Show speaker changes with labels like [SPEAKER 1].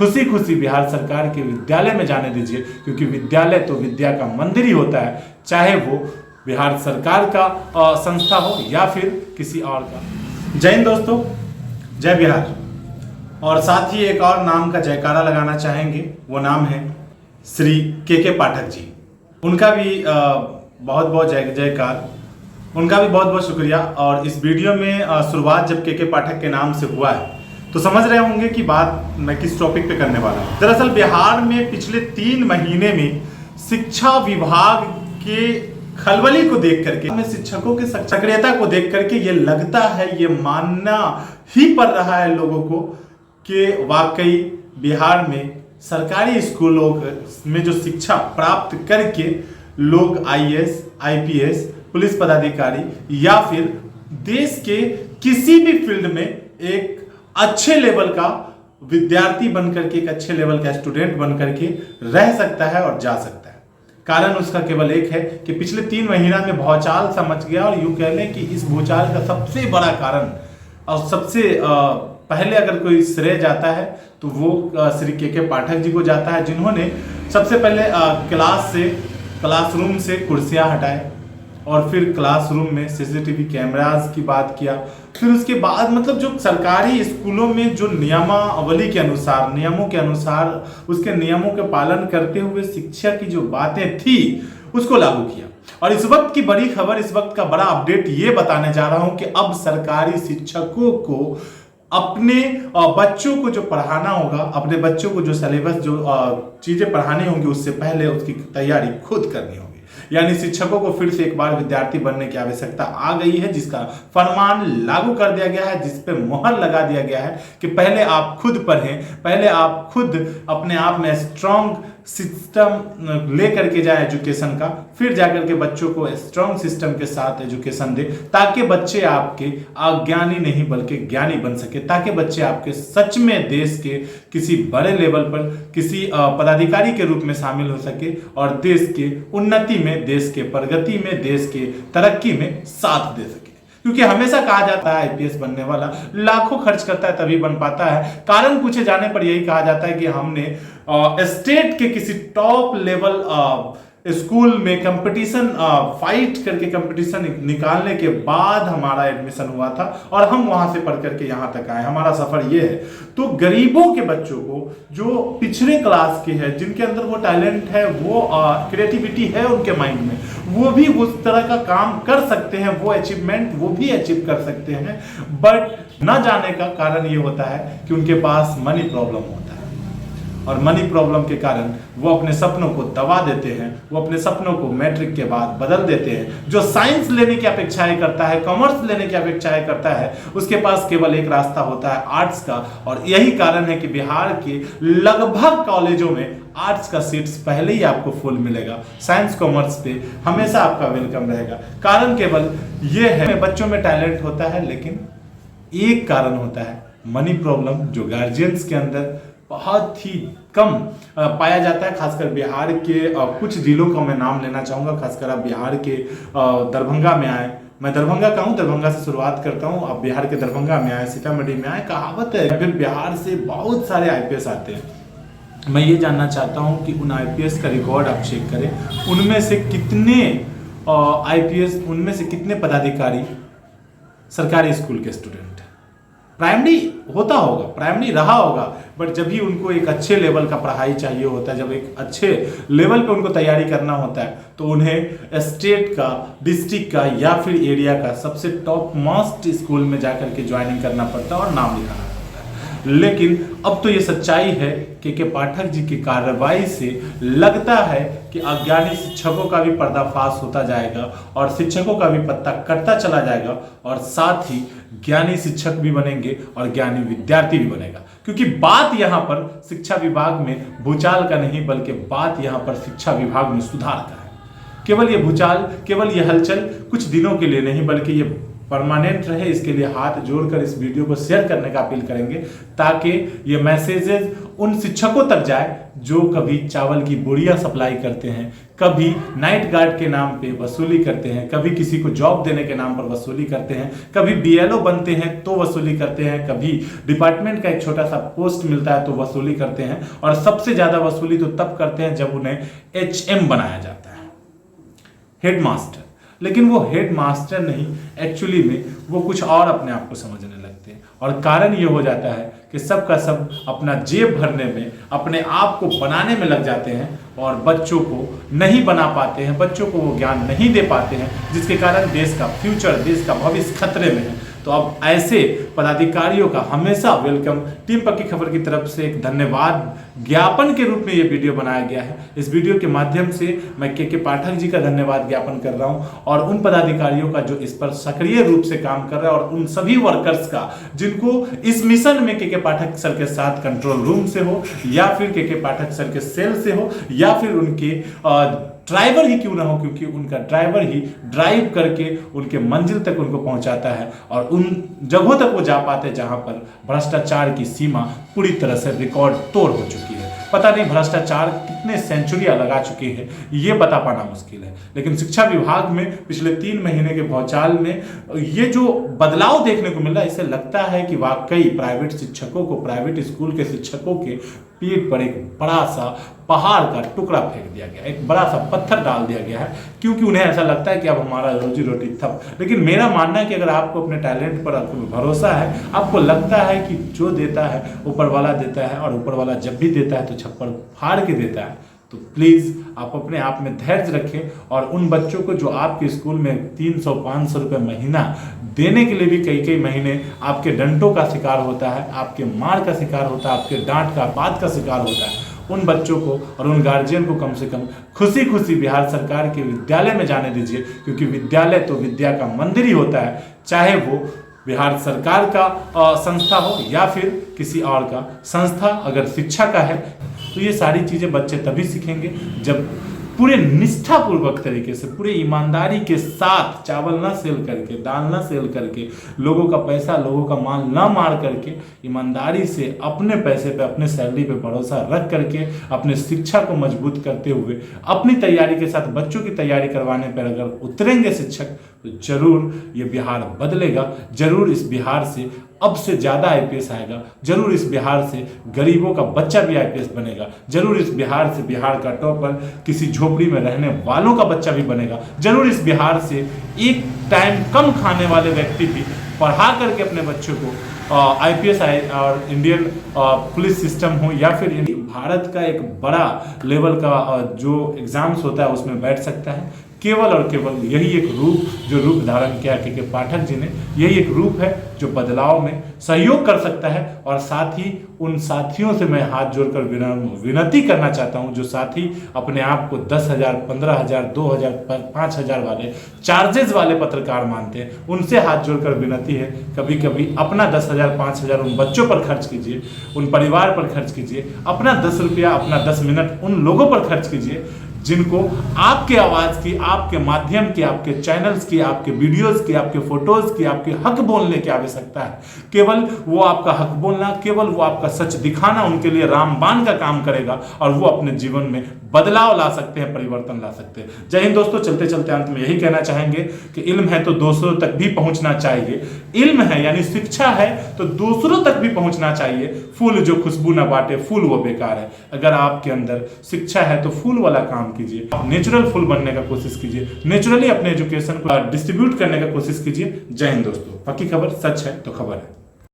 [SPEAKER 1] खुशी खुशी बिहार सरकार के विद्यालय में जाने दीजिए, क्योंकि विद्यालय तो विद्या का मंदिर ही होता है, चाहे वो बिहार सरकार का संस्था हो या फिर किसी और का। जय हिंद दोस्तों, जय बिहार। और साथ ही एक और नाम का जयकारा लगाना चाहेंगे, वो नाम है श्री के पाठक जी। उनका भी बहुत बहुत जय जयकार, उनका भी बहुत बहुत शुक्रिया। और इस वीडियो में शुरुआत जब के पाठक के नाम से हुआ है तो समझ रहे होंगे कि बात मैं किस टॉपिक पे करने वाला हूँ। दरअसल बिहार में पिछले 3 महीने में शिक्षा विभाग के खलबली को देख करके, हमें शिक्षकों की सक्रियता को देख करके ये लगता है, ये मानना ही पड़ रहा है लोगों को कि वाकई बिहार में सरकारी स्कूलों में जो शिक्षा प्राप्त करके लोग IAS, IPS, पुलिस पदाधिकारी या फिर देश के किसी भी फील्ड में एक अच्छे लेवल का विद्यार्थी बनकर के, एक अच्छे लेवल का स्टूडेंट बनकर के रह सकता है और जा सकता है। कारण उसका केवल एक है कि पिछले 3 महीना में भूचाल सा मच गया। और यूं कह लें कि इस भूचाल का सबसे बड़ा कारण और सबसे पहले अगर कोई श्रेय जाता है तो वो श्री के पाठक जी को जाता है, जिन्होंने सबसे पहले क्लासरूम से कुर्सियां हटाए और फिर क्लासरूम में CCTV कैमरास की बात किया। फिर उसके बाद मतलब जो सरकारी स्कूलों में जो नियमावली के अनुसार, नियमों के अनुसार, उसके नियमों के पालन करते हुए शिक्षा की जो बातें थी उसको लागू किया। और इस वक्त की बड़ी खबर, इस वक्त का बड़ा अपडेट ये बताने जा रहा हूं कि अब सरकारी शिक्षकों को अपने बच्चों को जो पढ़ाना होगा, अपने बच्चों को जो सिलेबस, जो चीजें पढ़ानी होंगी, उससे पहले उसकी तैयारी खुद करनी होगी। यानी शिक्षकों को फिर से एक बार विद्यार्थी बनने की आवश्यकता आ गई है, जिसका फरमान लागू कर दिया गया है, जिस पे मोहर लगा दिया गया है कि पहले आप खुद पढ़ें, पहले आप खुद अपने आप में स्ट्रॉन्ग सिस्टम लेकर के जाए एजुकेशन का, फिर जाकर के बच्चों को स्ट्रॉन्ग सिस्टम के साथ एजुकेशन दे, ताकि बच्चे आपके अज्ञानी नहीं बल्कि ज्ञानी बन सके, ताकि बच्चे आपके सच में देश के किसी बड़े लेवल पर किसी पदाधिकारी के रूप में शामिल हो सके और देश के उन्नति में, देश के प्रगति में, देश के तरक्की में साथ दे सके। क्योंकि हमेशा कहा जाता है IPS बनने वाला लाखों खर्च करता है तभी बन पाता है। कारण पूछे जाने पर यही कहा जाता है कि हमने स्टेट के किसी टॉप लेवल स्कूल में कंपटीशन फाइट करके कंपटीशन निकालने के बाद हमारा एडमिशन हुआ था और हम वहां से पढ़ करके यहां तक आए, हमारा सफर ये है। तो गरीबों के बच्चों को जो पिछड़े क्लास के हैं, जिनके अंदर वो टैलेंट है, वो क्रिएटिविटी है उनके माइंड में, वो भी उस तरह का काम कर सकते हैं, वो अचीवमेंट वो भी अचीव कर सकते हैं। बट न जाने का कारण ये होता है कि उनके पास मनी प्रॉब्लम होता है और मनी प्रॉब्लम के कारण वो अपने सपनों को दबा देते हैं, वो अपने सपनों को मैट्रिक के बाद बदल देते हैं। जो साइंस लेने की अपेक्षाएं करता है, कॉमर्स लेने की अपेक्षाएं करता है, उसके पास केवल एक रास्ता होता है आर्ट्स का। और यही कारण है कि बिहार के लगभग कॉलेजों में आर्ट्स का सीट्स पहले ही आपको फुल मिलेगा, साइंस कॉमर्स पे हमेशा आपका वेलकम रहेगा। कारण केवल ये है, बच्चों में टैलेंट होता है, लेकिन एक कारण होता है मनी प्रॉब्लम, जो गार्जियंस के अंदर बहुत ही कम पाया जाता है। खासकर बिहार के कुछ जिलों का मैं नाम लेना चाहूँगा, खासकर आप बिहार के दरभंगा में आए, मैं दरभंगा का हूँ, दरभंगा से शुरुआत करता हूँ। आप बिहार के दरभंगा में आए, सीतामढ़ी में आए, कहावत है फिर बिहार से बहुत सारे IPS आते हैं। मैं ये जानना चाहता हूँ कि उन IPS का रिकॉर्ड आप चेक करें, उनमें से कितने IPS, उनमें से कितने पदाधिकारी सरकारी स्कूल के स्टूडेंट। प्राइमरी होता होगा, प्राइमरी रहा होगा, बट जब भी उनको एक अच्छे लेवल का पढ़ाई चाहिए होता है, जब एक अच्छे लेवल पे उनको तैयारी करना होता है, तो उन्हें स्टेट का, डिस्ट्रिक्ट का या फिर एरिया का सबसे टॉप मोस्ट स्कूल में जाकर के ज्वाइनिंग करना पड़ता है और नाम लिखाना पड़ता है। लेकिन अब तो ये सच्चाई है के पाठक जी की कार्रवाई से लगता है कि अज्ञानी शिक्षकों का भी पर्दाफाश होता जाएगा और शिक्षकों का भी पत्ता कटता चला जाएगा, और साथ ही ज्ञानी शिक्षक भी बनेंगे और ज्ञानी विद्यार्थी भी बनेगा। क्योंकि बात यहाँ पर शिक्षा विभाग में भूचाल का नहीं, बल्कि बात यहाँ पर शिक्षा विभाग में सुधार का है। केवल ये भूचाल, केवल ये हलचल कुछ दिनों के लिए नहीं, बल्कि ये परमानेंट रहे, इसके लिए हाथ जोड़कर इस वीडियो को शेयर करने का अपील करेंगे, ताकि ये मैसेजेस उन शिक्षकों तक जाए जो कभी चावल की बोरियां सप्लाई करते हैं, कभी नाइट गार्ड के नाम पे वसूली करते हैं, कभी किसी को जॉब देने के नाम पर वसूली करते हैं, कभी बीएलओ बनते हैं तो वसूली करते हैं, कभी डिपार्टमेंट का एक छोटा सा पोस्ट मिलता है तो वसूली करते हैं, और सबसे ज्यादा वसूली तो तब करते हैं जब उन्हें एचएम बनाया जाता है, हेडमास्टर। लेकिन वो हेडमास्टर नहीं, एक्चुअली में वो कुछ और अपने आप को समझने लगते हैं, और कारण ये हो जाता है कि सब का सब अपना जेब भरने में, अपने आप को बनाने में लग जाते हैं और बच्चों को नहीं बना पाते हैं, बच्चों को वो ज्ञान नहीं दे पाते हैं, जिसके कारण देश का फ्यूचर, देश का भविष्य खतरे में है। तो अब ऐसे पदाधिकारियों का हमेशा वेलकम। टीम पक्की खबर की तरफ से एक धन्यवाद ज्ञापन के रूप में ये वीडियो बनाया गया है। इस वीडियो के माध्यम से मैं के पाठक जी का धन्यवाद ज्ञापन कर रहा हूं, और उन पदाधिकारियों का जो इस पर सक्रिय रूप से काम कर रहे हैं, और उन सभी वर्कर्स का जिनको इस मिशन में के पाठक सर के साथ कंट्रोल रूम से हो, या फिर के पाठक सर के सेल से हो, या फिर उनके ड्राइवर ही क्यों ना हो, क्योंकि उनका ड्राइवर ही ड्राइव करके उनके मंजिल तक उनको पहुंचाता है, और उन जगहों तक वो जा पाते हैं जहां पर भ्रष्टाचार की सीमा पूरी तरह से रिकॉर्ड तोड़ हो चुकी है। पता नहीं भ्रष्टाचार कितने सेंचुरियां लगा चुकी है, ये बता पाना मुश्किल है, लेकिन शिक्षा विभाग में पिछले 3 महीने के भौचाल में ये जो बदलाव देखने को मिला, इससे लगता है कि वाकई प्राइवेट शिक्षकों को, प्राइवेट स्कूल के शिक्षकों के पीठ पर एक बड़ा सा पहाड़ का टुकड़ा फेंक दिया गया, एक बड़ा सा पत्थर डाल दिया गया है, क्योंकि उन्हें ऐसा लगता है कि अब हमारा रोजी रोटी ठप। लेकिन मेरा मानना है कि अगर आपको अपने टैलेंट पर भरोसा है, आपको लगता है कि जो देता है ऊपर वाला देता है, और ऊपर वाला जब भी देता है तो छप्पर फाड़ के देता है, तो प्लीज़ आप अपने आप में धैर्य रखें, और उन बच्चों को जो आपके स्कूल में 300-500 रुपये महीना देने के लिए भी कई महीने आपके डंटों का शिकार होता है, आपके मार का शिकार होता है, आपके डांट का बात का शिकार होता है, उन बच्चों को और उन गार्जियन को कम से कम खुशी खुशी बिहार सरकार के विद्यालय में जाने दीजिए, क्योंकि विद्यालय तो विद्या का मंदिर ही होता है, चाहे वो बिहार सरकार का संस्था हो या फिर किसी और का संस्था। अगर शिक्षा का है तो ये सारी चीज़ें बच्चे तभी सीखेंगे जब पूरे निष्ठापूर्वक तरीके से, पूरे ईमानदारी के साथ, चावल ना सेल करके, दाल ना सेल करके, लोगों का पैसा, लोगों का माल ना मार करके, ईमानदारी से अपने पैसे पे, अपने सैलरी पे भरोसा रख करके, अपने शिक्षा को मजबूत करते हुए, अपनी तैयारी के साथ बच्चों की तैयारी करवाने पर अगर उतरेंगे शिक्षक, तो जरूर ये बिहार बदलेगा, जरूर इस बिहार से अब से ज़्यादा आईपीएस आएगा, जरूर इस बिहार से गरीबों का बच्चा भी आईपीएस बनेगा, जरूर इस बिहार से बिहार का टॉपर किसी झोपड़ी में रहने वालों का बच्चा भी बनेगा, जरूर इस बिहार से एक टाइम कम खाने वाले व्यक्ति भी पढ़ा करके अपने बच्चों को आईपीएस और इंडियन पुलिस सिस्टम हो, या फिर भारत का एक बड़ा लेवल का जो एग्जाम्स होता है उसमें बैठ सकता है। केवल और केवल यही एक रूप, जो रूप धारण किया के पाठक जी ने, यही एक रूप है जो बदलाव में सहयोग कर सकता है। और साथ ही उन साथियों से मैं हाथ जोड़कर विनती करना चाहता हूं, जो साथी अपने आप को 10,000, 15,000, 2,000, 5,000 वाले चार्जेस वाले पत्रकार मानते हैं, उनसे हाथ जोड़कर विनती है, कभी कभी अपना 10,000, 5,000 उन बच्चों पर खर्च कीजिए, उन परिवार पर खर्च कीजिए, अपना 10 रुपया, अपना 10 मिनट उन लोगों पर खर्च कीजिए जिनको आपके आवाज़ की, आपके माध्यम की, आपके चैनल्स की, आपके वीडियोस की, आपके फोटोज की, आपके हक बोलने की आवश्यकता है। केवल वो आपका हक बोलना, केवल वो आपका सच दिखाना उनके लिए रामबाण का काम करेगा, और वो अपने जीवन में बदलाव ला सकते हैं, परिवर्तन ला सकते हैं। जय हिंद दोस्तों। चलते चलते अंत में यही कहना चाहेंगे कि इल्म है तो दूसरों तक भी पहुंचना चाहिए। इल्म है यानी शिक्षा है तो दूसरों तक भी पहुंचना चाहिए। फूल जो खुशबू ना बांटे, फूल वो बेकार है। अगर आपके अंदर शिक्षा है तो फूल वाला काम कीजिए, आप नेचुरल फूल बनने का कोशिश कीजिए, नेचुरली अपने एजुकेशन को डिस्ट्रीब्यूट करने का कोशिश कीजिए। जय हिंद दोस्तों। पक्की खबर, सच है तो खबर है।